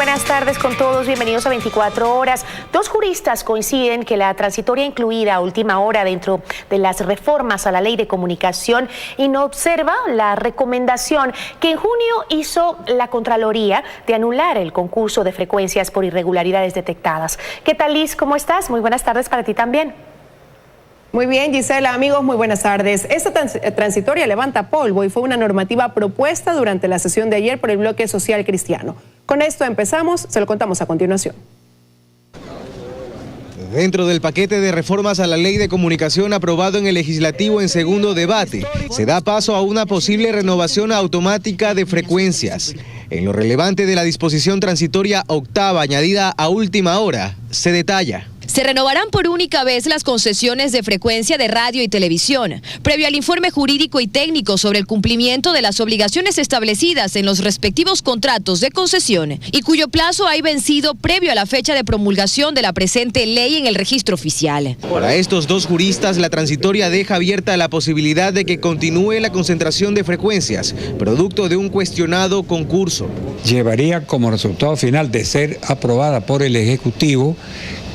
buenas tardes con todos, bienvenidos a 24 horas. Dos juristas coinciden que la transitoria incluida a última hora dentro de las reformas a la ley de comunicación inobserva la recomendación que en junio hizo la Contraloría de anular el concurso de frecuencias por irregularidades detectadas. ¿Qué tal, Liz? ¿Cómo estás? Muy buenas tardes para ti también. Muy bien, Gisela, amigos, muy buenas tardes. Esta transitoria levanta polvo y fue una normativa propuesta durante la sesión de ayer por el Bloque Social Cristiano. Con esto empezamos, se lo contamos a continuación. Dentro del paquete de reformas a la ley de comunicación aprobado en el legislativo en segundo debate, se da paso a una posible renovación automática de frecuencias. En lo relevante de la disposición transitoria octava añadida a última hora, se detalla. Se renovarán por única vez las concesiones de frecuencia de radio y televisión, previo al informe jurídico y técnico sobre el cumplimiento de las obligaciones establecidas en los respectivos contratos de concesión y cuyo plazo ha vencido previo a la fecha de promulgación de la presente ley en el registro oficial. Para estos dos juristas, la transitoria deja abierta la posibilidad de que continúe la concentración de frecuencias, producto de un cuestionado concurso. Llevaría como resultado final de ser aprobada por el Ejecutivo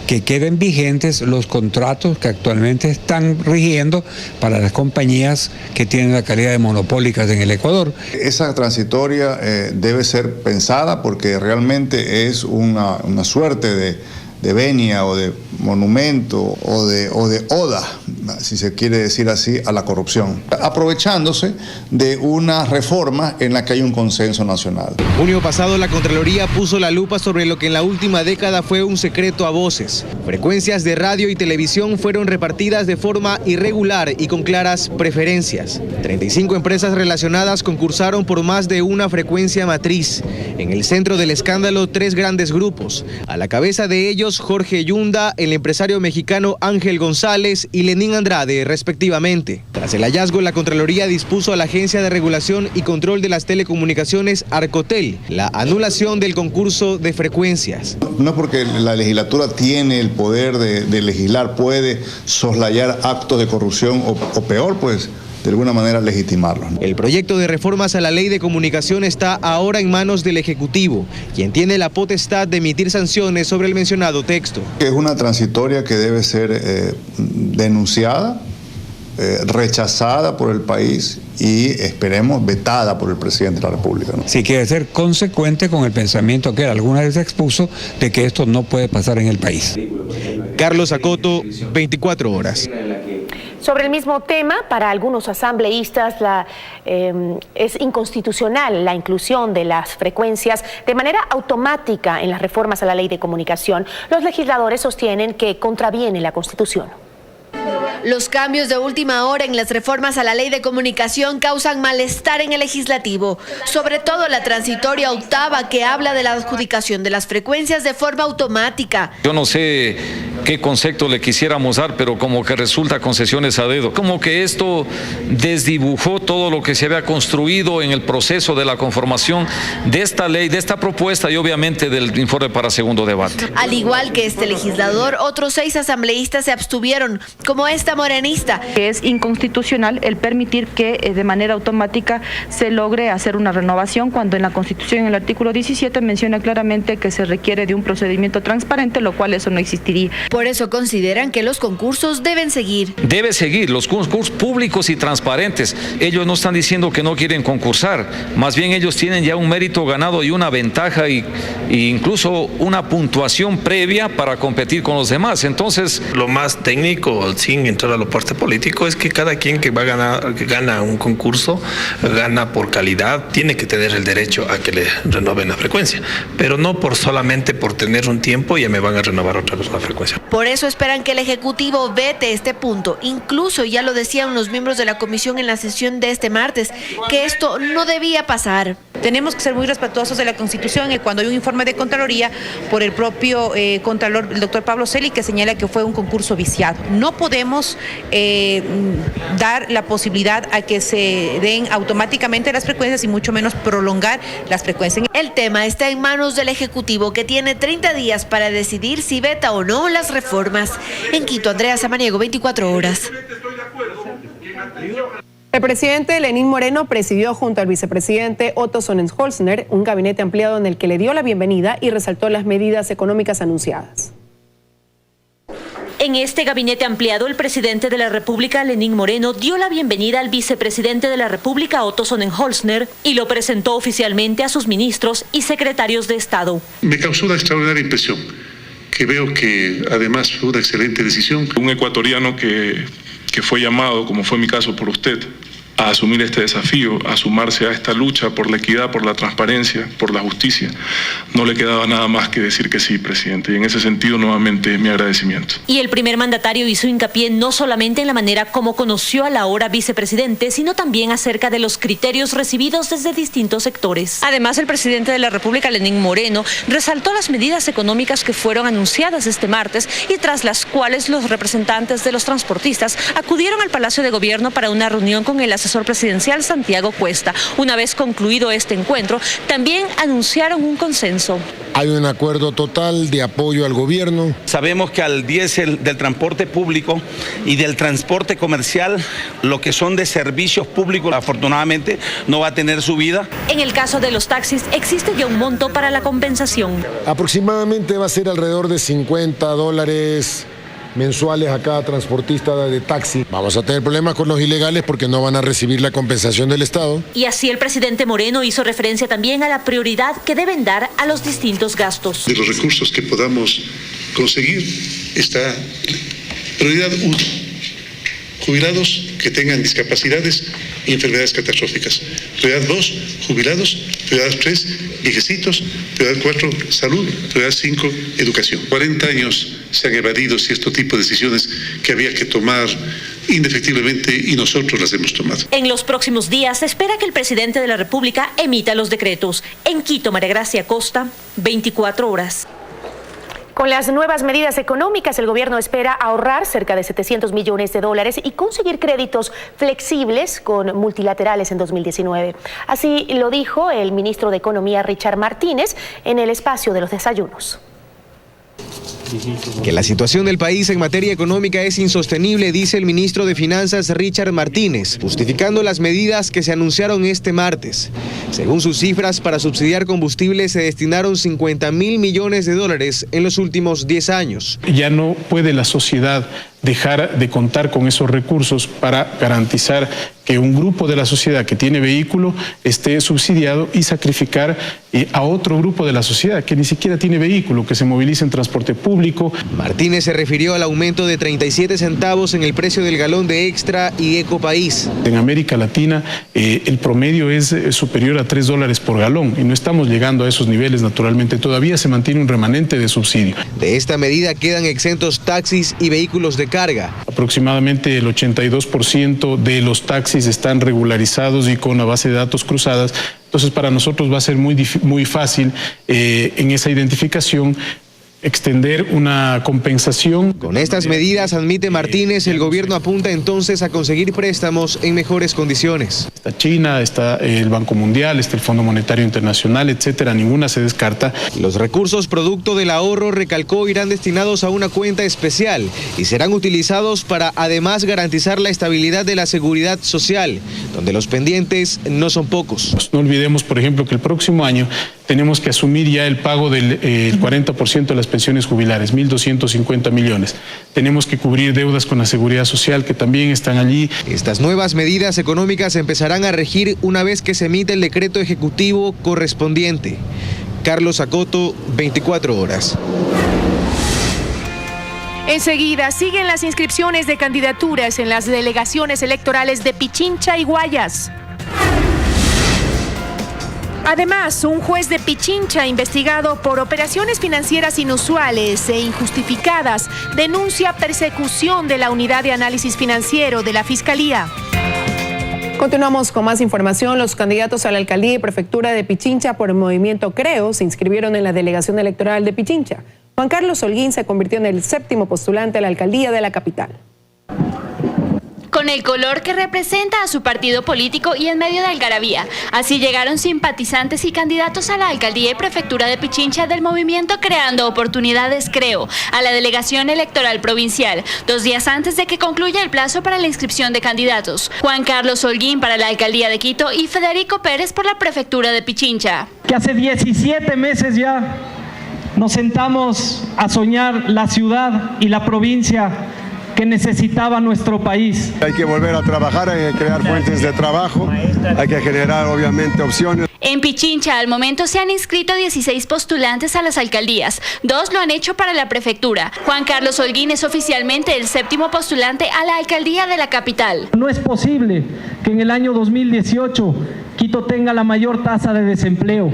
que queden vigentes los contratos que actualmente están rigiendo para las compañías que tienen la calidad de monopólicas en el Ecuador. Esa transitoria debe ser pensada porque realmente es una suerte de venia o de monumento o de oda, si se quiere decir así, a la corrupción, aprovechándose de una reforma en la que hay un consenso nacional. En junio pasado, la Contraloría puso la lupa sobre lo que en la última década fue un secreto a voces. Frecuencias de radio y televisión fueron repartidas de forma irregular y con claras preferencias. 35 empresas relacionadas concursaron por más de una frecuencia matriz. En el centro del escándalo, 3 grandes grupos. A la cabeza de ellos, Jorge Yunda, el empresario mexicano Ángel González y Lenín Andrade, respectivamente. Tras el hallazgo, la Contraloría dispuso a la Agencia de Regulación y Control de las Telecomunicaciones, Arcotel, la anulación del concurso de frecuencias. No porque la legislatura tiene el poder de legislar, puede soslayar actos de corrupción o peor, pues, de alguna manera legitimarlos. El proyecto de reformas a la ley de comunicación está ahora en manos del Ejecutivo, quien tiene la potestad de emitir sanciones sobre el mencionado texto. Es una transitoria que debe ser denunciada, rechazada por el país y esperemos vetada por el presidente de la República, ¿no? Sí, quiere ser consecuente con el pensamiento que él alguna vez expuso de que esto no puede pasar en el país. Carlos Acoto, 24 horas. Sobre el mismo tema, para algunos asambleístas es inconstitucional la inclusión de las frecuencias de manera automática en las reformas a la ley de comunicación. Los legisladores sostienen que contraviene la Constitución. Los cambios de última hora en las reformas a la ley de comunicación causan malestar en el legislativo, sobre todo la transitoria octava que habla de la adjudicación de las frecuencias de forma automática. Yo no sé qué concepto le quisiéramos dar, pero como que resulta concesiones a dedo. Como que esto desdibujó todo lo que se había construido en el proceso de la conformación de esta ley, de esta propuesta y obviamente del informe para segundo debate. Al igual que este legislador, otros 6 asambleístas se abstuvieron, como esta morenista. Es inconstitucional el permitir que de manera automática se logre hacer una renovación cuando en la Constitución, en el artículo 17, menciona claramente que se requiere de un procedimiento transparente, lo cual eso no existiría. Por eso consideran que los concursos deben seguir. Debe seguir los concursos públicos y transparentes. Ellos no están diciendo que no quieren concursar, más bien ellos tienen ya un mérito ganado y una ventaja y incluso una puntuación previa para competir con los demás. Entonces, lo más técnico, sin entrar a lo parte político, es que cada quien que gana un concurso, gana por calidad, tiene que tener el derecho a que le renueven la frecuencia, pero no solamente por tener un tiempo ya me van a renovar otra vez la frecuencia. Por eso esperan que el Ejecutivo vete este punto. Incluso ya lo decían los miembros de la comisión en la sesión de este martes, que esto no debía pasar. Tenemos que ser muy respetuosos de la Constitución y cuando hay un informe de Contraloría por el propio Contralor, el doctor Pablo Celi, que señala que fue un concurso viciado. No podemos dar la posibilidad a que se den automáticamente las frecuencias y mucho menos prolongar las frecuencias. El tema está en manos del Ejecutivo, que tiene 30 días para decidir si veta o no las reformas. En Quito, Andrea Samaniego, 24 horas. El presidente Lenín Moreno presidió junto al vicepresidente Otto Sonnenholzner un gabinete ampliado en el que le dio la bienvenida y resaltó las medidas económicas anunciadas. En este gabinete ampliado, el presidente de la República, Lenín Moreno, dio la bienvenida al vicepresidente de la República, Otto Sonnenholzner, y lo presentó oficialmente a sus ministros y secretarios de Estado. Me causó una extraordinaria impresión, que veo que además fue una excelente decisión. Un ecuatoriano que fue llamado, como fue mi caso por usted, a asumir este desafío, a sumarse a esta lucha por la equidad, por la transparencia, por la justicia. No le quedaba nada más que decir que sí, presidente, y en ese sentido nuevamente mi agradecimiento. Y el primer mandatario hizo hincapié no solamente en la manera como conoció al ahora vicepresidente, sino también acerca de los criterios recibidos desde distintos sectores. Además, el presidente de la República, Lenín Moreno, resaltó las medidas económicas que fueron anunciadas este martes y tras las cuales los representantes de los transportistas acudieron al Palacio de Gobierno para una reunión con el asesor presidencial Santiago Cuesta. Una vez concluido este encuentro, también anunciaron un consenso. Hay un acuerdo total de apoyo al gobierno. Sabemos que al diésel del transporte público y del transporte comercial, lo que son de servicios públicos, afortunadamente no va a tener subida. En el caso de los taxis, existe ya un monto para la compensación. Aproximadamente va a ser alrededor de $50 mensuales a cada transportista de taxi. Vamos a tener problemas con los ilegales porque no van a recibir la compensación del Estado. Y así el presidente Moreno hizo referencia también a la prioridad que deben dar a los distintos gastos. De los recursos que podamos conseguir está prioridad 1. Jubilados que tengan discapacidades y enfermedades catastróficas. Prioridad 2, jubilados. Prioridad 3, viejecitos. Prioridad 4, salud. Prioridad 5, educación. 40 años se han evadido este tipo de decisiones que había que tomar indefectiblemente y nosotros las hemos tomado. En los próximos días se espera que el presidente de la República emita los decretos. En Quito, María Gracia Costa, 24 horas. Con las nuevas medidas económicas, el gobierno espera ahorrar cerca de $700 millones y conseguir créditos flexibles con multilaterales en 2019. Así lo dijo el ministro de Economía, Richard Martínez, en el espacio de los desayunos. Que la situación del país en materia económica es insostenible, dice el ministro de Finanzas Richard Martínez, justificando las medidas que se anunciaron este martes. Según sus cifras, para subsidiar combustible se destinaron $50.000 millones en los últimos 10 años. Ya no puede la sociedad dejar de contar con esos recursos para garantizar que un grupo de la sociedad que tiene vehículo esté subsidiado y sacrificar a otro grupo de la sociedad que ni siquiera tiene vehículo, que se movilice en transporte público. Martínez se refirió al aumento de 37 centavos en el precio del galón de Extra y Ecopaís. En América Latina el promedio es superior a $3 por galón y no estamos llegando a esos niveles naturalmente. Todavía se mantiene un remanente de subsidio. De esta medida quedan exentos taxis y vehículos de carga. Aproximadamente el 82% de los taxis están regularizados y con la base de datos cruzadas. Entonces para nosotros va a ser muy fácil en esa identificación extender una compensación. Con estas medidas, admite Martínez, el gobierno apunta entonces a conseguir préstamos en mejores condiciones. Está China, está el Banco Mundial, está el Fondo Monetario Internacional, etcétera, ninguna se descarta. Los recursos producto del ahorro, recalcó, irán destinados a una cuenta especial y serán utilizados para además garantizar la estabilidad de la seguridad social, donde los pendientes no son pocos. No olvidemos, por ejemplo, que el próximo año tenemos que asumir ya el pago del 40% de las pensiones jubilares, 1.250 millones. Tenemos que cubrir deudas con la Seguridad Social que también están allí. Estas nuevas medidas económicas empezarán a regir una vez que se emite el decreto ejecutivo correspondiente. Carlos Acoto, 24 horas. Enseguida siguen las inscripciones de candidaturas en las delegaciones electorales de Pichincha y Guayas. Además, un juez de Pichincha, investigado por operaciones financieras inusuales e injustificadas, denuncia persecución de la Unidad de Análisis Financiero de la Fiscalía. Continuamos con más información. Los candidatos a la alcaldía y prefectura de Pichincha por el movimiento Creo se inscribieron en la delegación electoral de Pichincha. Juan Carlos Holguín se convirtió en el 7º postulante a la alcaldía de la capital. con el color que representa a su partido político y en medio de algarabía. Así llegaron simpatizantes y candidatos a la alcaldía y prefectura de Pichincha del movimiento Creando Oportunidades Creo, a la delegación electoral provincial, 2 días antes de que concluya el plazo para la inscripción de candidatos. Juan Carlos Holguín para la alcaldía de Quito y Federico Pérez por la prefectura de Pichincha. Que hace 17 meses ya nos sentamos a soñar la ciudad y la provincia que necesitaba nuestro país. Hay que volver a trabajar, hay que crear fuentes de trabajo, hay que generar obviamente opciones. En Pichincha, al momento se han inscrito 16 postulantes a las alcaldías. 2 lo han hecho para la prefectura. Juan Carlos Holguín es oficialmente el 7º postulante a la alcaldía de la capital. No es posible que en el año 2018 Quito tenga la mayor tasa de desempleo.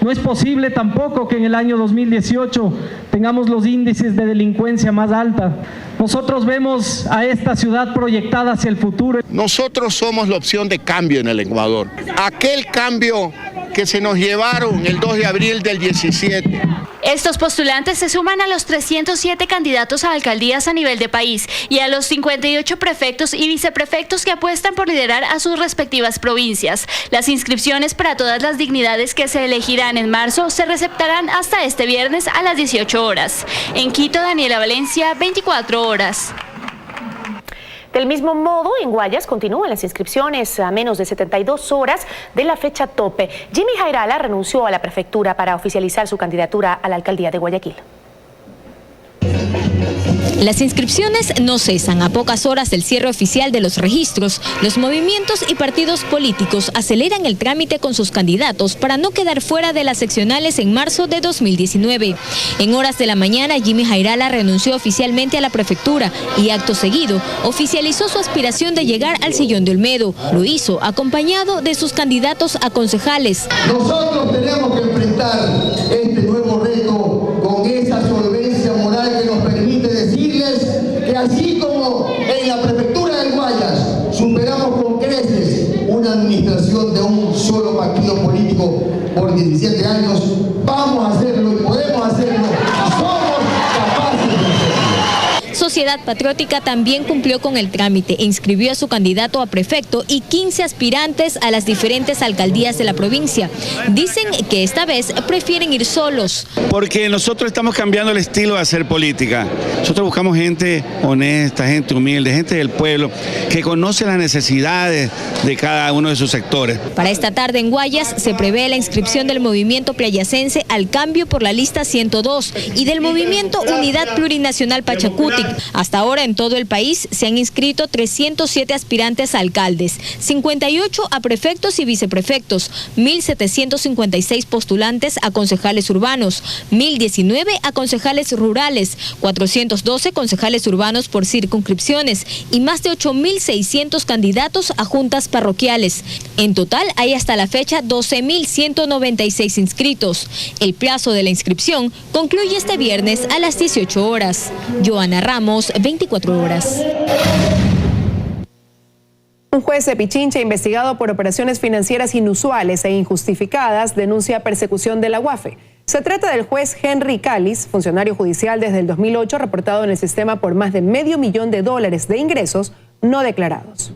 No es posible tampoco que en el año 2018 tengamos los índices de delincuencia más alta. Nosotros vemos a esta ciudad proyectada hacia el futuro. Nosotros somos la opción de cambio en el Ecuador. Aquel cambio que se nos llevaron el 2 de abril del 17. Estos postulantes se suman a los 307 candidatos a alcaldías a nivel de país y a los 58 prefectos y viceprefectos que apuestan por liderar a sus respectivas provincias. Las inscripciones para todas las dignidades que se elegirán en marzo se receptarán hasta este viernes a las 18 horas. En Quito, Daniela Valencia, 24 horas. Del mismo modo, en Guayas continúan las inscripciones a menos de 72 horas de la fecha tope. Jimmy Jairala renunció a la prefectura para oficializar su candidatura a la alcaldía de Guayaquil. Las inscripciones no cesan. A pocas horas del cierre oficial de los registros, los movimientos y partidos políticos aceleran el trámite con sus candidatos para no quedar fuera de las seccionales en marzo de 2019. En horas de la mañana, Jimmy Jairala renunció oficialmente a la prefectura y acto seguido oficializó su aspiración de llegar al sillón de Olmedo. Lo hizo acompañado de sus candidatos a concejales. Nosotros tenemos que enfrentar este nuevo reto con esa solvencia moral que nos permite decirles que así como en la prefectura del Guayas superamos con creces una administración de un solo partido político por 17 años, vamos a hacerlo y podemos hacerlo y somos capaces de hacerlo. Sociedad Patriótica también cumplió con el trámite e inscribió a su candidato a prefecto y 15 aspirantes a las diferentes alcaldías de la provincia. Dicen que esta vez prefieren ir solos. Porque nosotros estamos cambiando el estilo de hacer política. Nosotros buscamos gente honesta, gente humilde, gente del pueblo, que conoce las necesidades de cada uno de sus sectores. Para esta tarde en Guayas se prevé la inscripción del movimiento playacense al cambio por la lista 102 y del movimiento Unidad Plurinacional Pachacutic. Hasta ahora en todo el país se han inscrito 307 aspirantes a alcaldes, 58 a prefectos y viceprefectos, 1.756 postulantes a concejales urbanos, 1.019 a concejales rurales, 412 concejales urbanos por circunscripciones y más de 8.600 candidatos a juntas parroquiales. En total hay hasta la fecha 12.196 inscritos. El plazo de la inscripción concluye este viernes a las 18 horas. Joana Ramos, 24 horas. Un juez de Pichincha investigado por operaciones financieras inusuales e injustificadas denuncia persecución de la UAFE. Se trata del juez Henry Cáliz, funcionario judicial desde el 2008, reportado en el sistema por más de $500 000 de ingresos no declarados.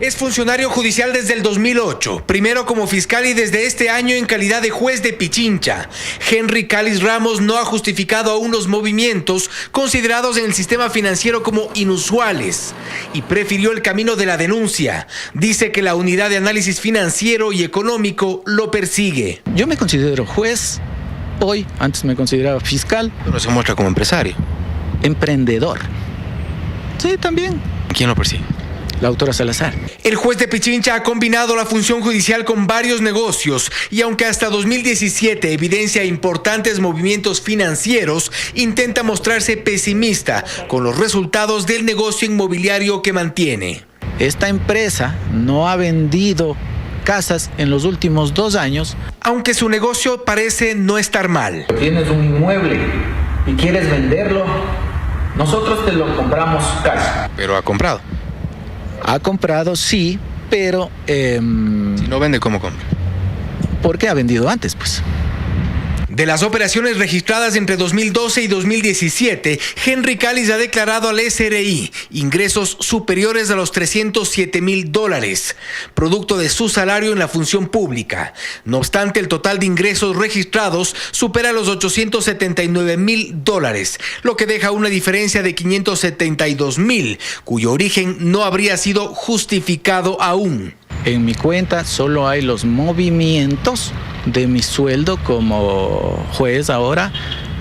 Es funcionario judicial desde el 2008, primero como fiscal y desde este año en calidad de juez de Pichincha. Henry Cáliz Ramos no ha justificado aún los movimientos considerados en el sistema financiero como inusuales y prefirió el camino de la denuncia. Dice que la unidad de análisis financiero y económico lo persigue. Yo me considero juez hoy, antes me consideraba fiscal. Pero se muestra como empresario. Emprendedor. Sí, también. ¿Quién lo persigue? La autora Salazar. El juez de Pichincha ha combinado la función judicial con varios negocios y aunque hasta 2017 evidencia importantes movimientos financieros, intenta mostrarse pesimista con los resultados del negocio inmobiliario que mantiene. Esta empresa no ha vendido casas en los últimos 2 años. Aunque su negocio parece no estar mal. Tienes un inmueble y quieres venderlo, nosotros te lo compramos cash. Pero ha comprado. Ha comprado, sí, pero... si no vende, ¿cómo compra? Porque ha vendido antes, pues. De las operaciones registradas entre 2012 y 2017, Henry Callis ha declarado al SRI ingresos superiores a los $307,000, producto de su salario en la función pública. No obstante, el total de ingresos registrados supera los $879,000, lo que deja una diferencia de $572,000, cuyo origen no habría sido justificado aún. En mi cuenta solo hay los movimientos de mi sueldo como juez ahora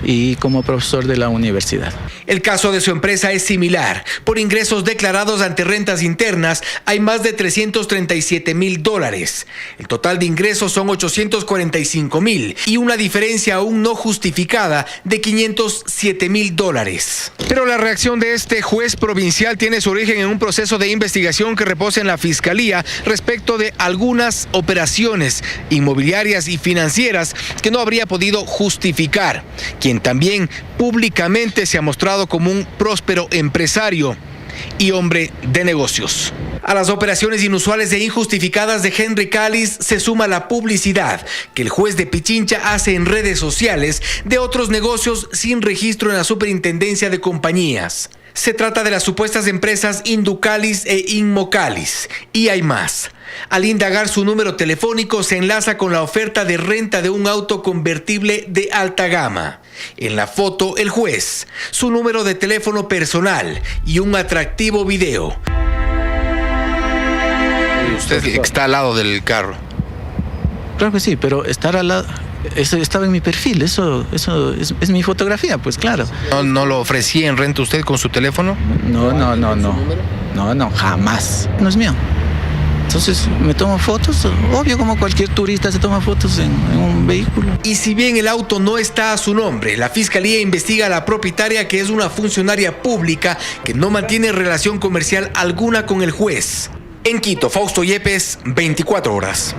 y como profesor de la universidad. El caso de su empresa es similar. Por ingresos declarados ante rentas internas hay más de $337,000. El total de ingresos son $845,000 y una diferencia aún no justificada de $507,000. Pero la reacción de este juez provincial tiene su origen en un proceso de investigación que reposa en la Fiscalía respecto de algunas operaciones inmobiliarias y financieras que no habría podido justificar, quien también públicamente se ha mostrado como un próspero empresario y hombre de negocios. A las operaciones inusuales e injustificadas de Henry Callis se suma la publicidad que el juez de Pichincha hace en redes sociales de otros negocios sin registro en la Superintendencia de Compañías. Se trata de las supuestas empresas Inducalis e Inmocalis, y hay más. Al indagar su número telefónico se enlaza con la oferta de renta de un auto convertible de alta gama. En la foto, el juez, su número de teléfono personal y un atractivo video. Usted está al lado del carro. Claro que sí, pero estar al lado... Eso estaba en mi perfil, eso es mi fotografía, pues claro. ¿No lo ofrecía en renta usted con su teléfono? No, jamás. No es mío. Entonces me tomo fotos, obvio, como cualquier turista se toma fotos en un vehículo. Y si bien el auto no está a su nombre, la Fiscalía investiga a la propietaria, que es una funcionaria pública que no mantiene relación comercial alguna con el juez. En Quito, Fausto Yepes, 24 horas.